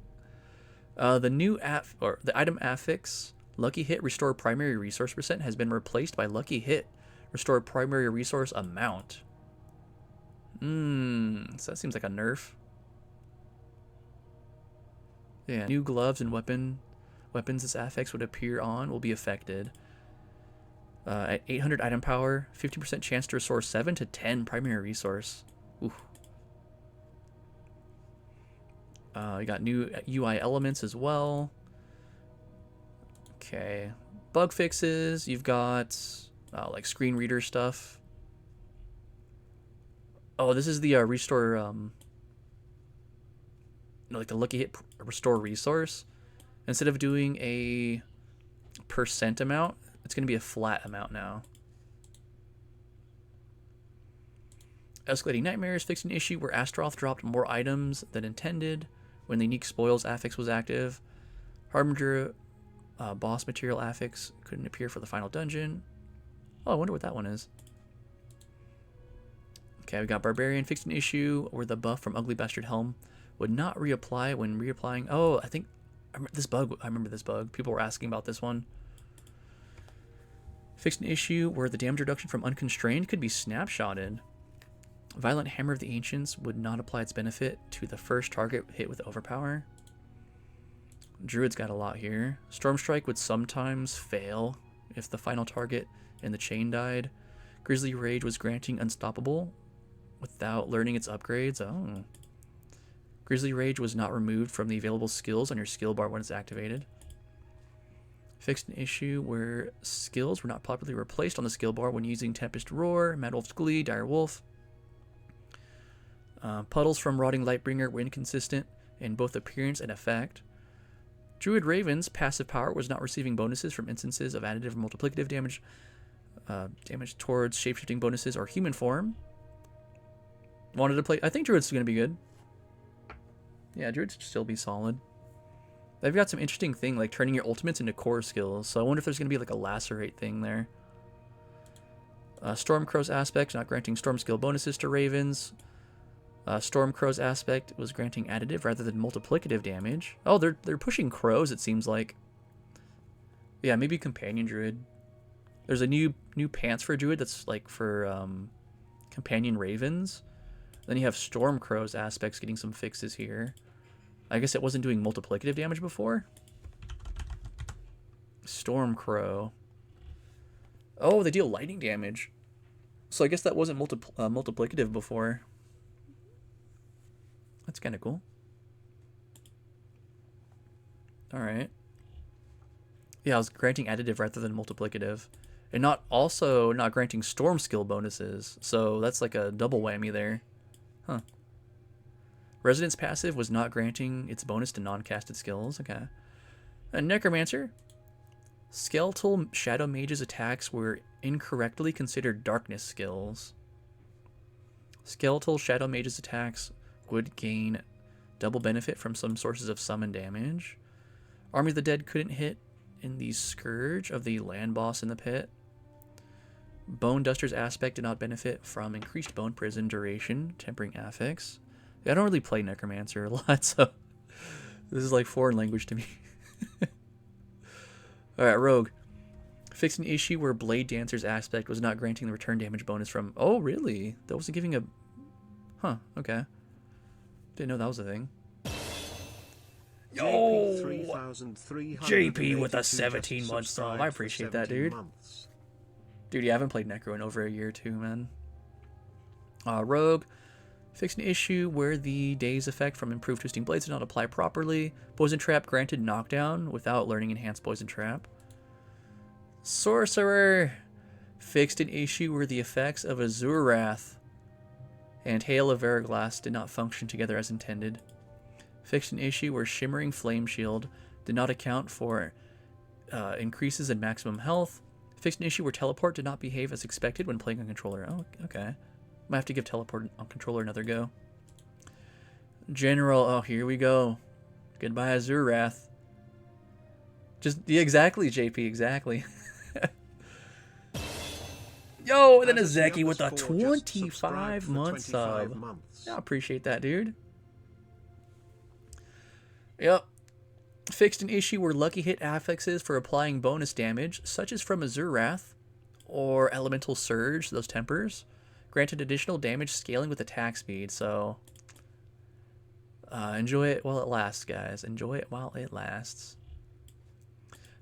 The new the item affix, Lucky Hit Restore Primary Resource Percent, has been replaced by Lucky Hit Restore Primary Resource Amount. So that seems like a nerf. Yeah, new gloves and weapons this affix would appear on will be affected. At 800 item power, 50% chance to restore 7 to 10 primary resource. Ooh, You got new UI elements as well. Okay. Bug fixes. You've got like screen reader stuff. Oh, this is the restore, like the lucky hit restore resource. Instead of doing a percent amount, it's going to be a flat amount now. Escalating Nightmares fixed an issue where Astaroth dropped more items than intended when the Unique Spoils affix was active. Harbinger boss material affix couldn't appear for the final dungeon. Oh, I wonder what that one is. Okay, we got Barbarian fixed an issue where the buff from Ugly Bastard Helm would not reapply when reapplying. Oh, I think I remember this bug. People were asking about this one. Fixed an issue where the damage reduction from Unconstrained could be snapshotted. Violent Hammer of the Ancients would not apply its benefit to the first target hit with Overpower. Druid's got a lot here. Storm Strike would sometimes fail if the final target in the chain died. Grizzly Rage was granting Unstoppable without learning its upgrades. Oh. Grizzly Rage was not removed from the available skills on your skill bar when it's activated. Fixed an issue where skills were not properly replaced on the skill bar when using Tempest Roar, Mad Wolf's Glee, Dire Wolf. Puddles from Rotting Lightbringer were inconsistent in both appearance and effect. Druid Raven's passive power was not receiving bonuses from instances of additive or multiplicative damage, damage towards shapeshifting bonuses or human form. Wanted to play. I think Druid's going to be good. Yeah, Druid should still be solid. They've got some interesting thing like turning your ultimates into core skills, so I wonder if there's going to be like a lacerate thing there. Stormcrow's aspect, not granting storm skill bonuses to Ravens. Stormcrow's aspect was granting additive rather than multiplicative damage. Oh, they're pushing crows, it seems like. Yeah, maybe Companion Druid. There's a new pants for Druid that's like for Companion Ravens. Then you have Stormcrow's aspects getting some fixes here. I guess it wasn't doing multiplicative damage before. Stormcrow. Oh, they deal lightning damage. So I guess that wasn't multiplicative before. That's kind of cool. Alright. Yeah, I was granting additive rather than multiplicative. And not granting storm skill bonuses. So that's like a double whammy there. Huh. Residence passive was not granting its bonus to non-casted skills. Okay. A Necromancer. Skeletal Shadow Mage's attacks were incorrectly considered darkness skills. Skeletal Shadow Mage's attacks would gain double benefit from some sources of summon damage. Army of the Dead couldn't hit in the Scourge of the land boss in the pit. Bone Duster's aspect did not benefit from increased bone prison duration, tempering affix. I don't really play Necromancer a lot, so this is like foreign language to me. Alright, Rogue. Fixed an issue where Blade Dancer's aspect was not granting the return damage bonus from... Oh, really? That wasn't giving a... Huh, okay. Didn't know that was a thing. Yo! JP with a 17-month sub. I appreciate that, dude. Dude, yeah, I haven't played Necro in over a year, too, man. Rogue. Fixed an issue where the Daze effect from Improved Twisting Blades did not apply properly. Poison Trap granted knockdown without learning Enhanced Poison Trap. Sorcerer. Fixed an issue where the effects of Azure Wrath and Hail of Veriglass did not function together as intended. Fixed an issue where Shimmering Flame Shield did not account for increases in maximum health. Fixed an issue where Teleport did not behave as expected when playing on controller. Oh, okay. Might have to give Teleport on controller another go. General, oh, here we go. Goodbye, Azure Wrath. Just, yeah, exactly, JP, exactly. Yo, and then a Zeki with a 25-month sub. Yeah, I appreciate that, dude. Yep. Fixed an issue where lucky hit affixes for applying bonus damage, such as from Azure Wrath or Elemental Surge, those tempers, granted additional damage scaling with attack speed. So enjoy it while it lasts, guys. Enjoy it while it lasts.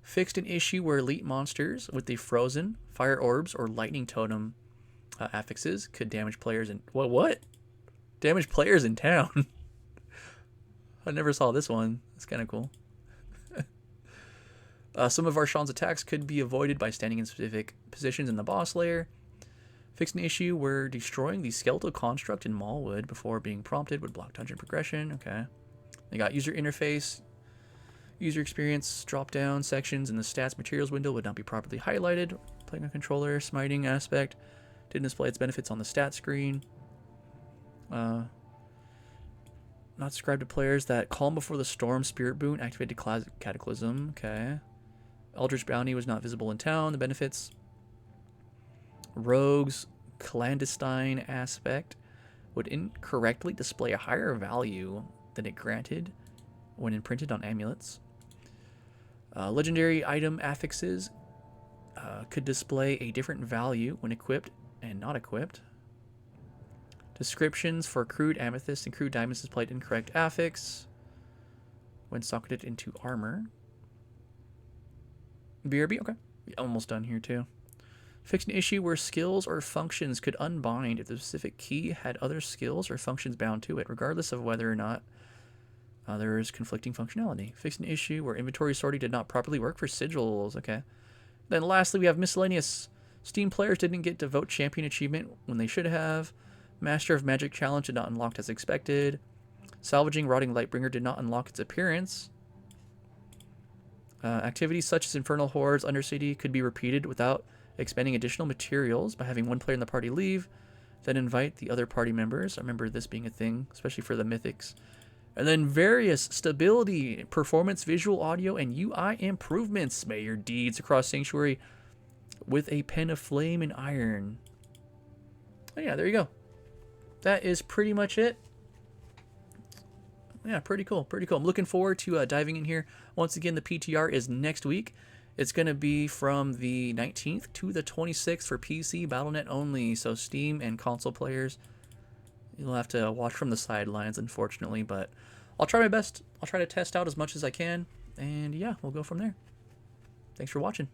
Fixed an issue where elite monsters with the Frozen, Fire Orbs, or Lightning Totem affixes could damage players in... What? Damage players in town? I never saw this one. It's kind of cool. Some of Arshan's attacks could be avoided by standing in specific positions in the boss layer. Fixed an issue where destroying the skeletal construct in Mallwood before being prompted would block dungeon progression. Okay. They got user interface, user experience, drop-down sections in the stats materials window would not be properly highlighted. Playing a controller, smiting aspect didn't display its benefits on the stat screen. Not described to players that Calm Before the Storm Spirit Boon activated Cataclysm. Okay. Eldritch Bounty was not visible in town. The benefits. Rogue's clandestine aspect would incorrectly display a higher value than it granted when imprinted on amulets. Legendary item affixes could display a different value when equipped and not equipped. Descriptions for crude amethyst and crude diamonds displayed incorrect affix when socketed into armor. BRB, okay. Almost done here too. Fixed an issue where skills or functions could unbind if the specific key had other skills or functions bound to it, regardless of whether or not there is conflicting functionality. Fixed an issue where inventory sorting did not properly work for sigils. Okay. Then lastly, we have miscellaneous. Steam players didn't get to vote champion achievement when they should have. Master of Magic challenge did not unlock as expected. Salvaging Rotting Lightbringer did not unlock its appearance. Activities such as Infernal Hordes, Undercity could be repeated without expending additional materials by having one player in the party leave, then invite the other party members. I remember this being a thing, especially for the mythics. And then various stability, performance, visual, audio, and UI improvements. May your deeds across Sanctuary with a pen of flame and iron. Oh yeah, there you go. That is pretty much it. Yeah, pretty cool, pretty cool. I'm looking forward to diving in here. Once again, the PTR is next week. It's going to be from the 19th to the 26th for PC, Battle.net only. So Steam and console players, you'll have to watch from the sidelines, unfortunately. But I'll try my best. I'll try to test out as much as I can. And yeah, we'll go from there. Thanks for watching.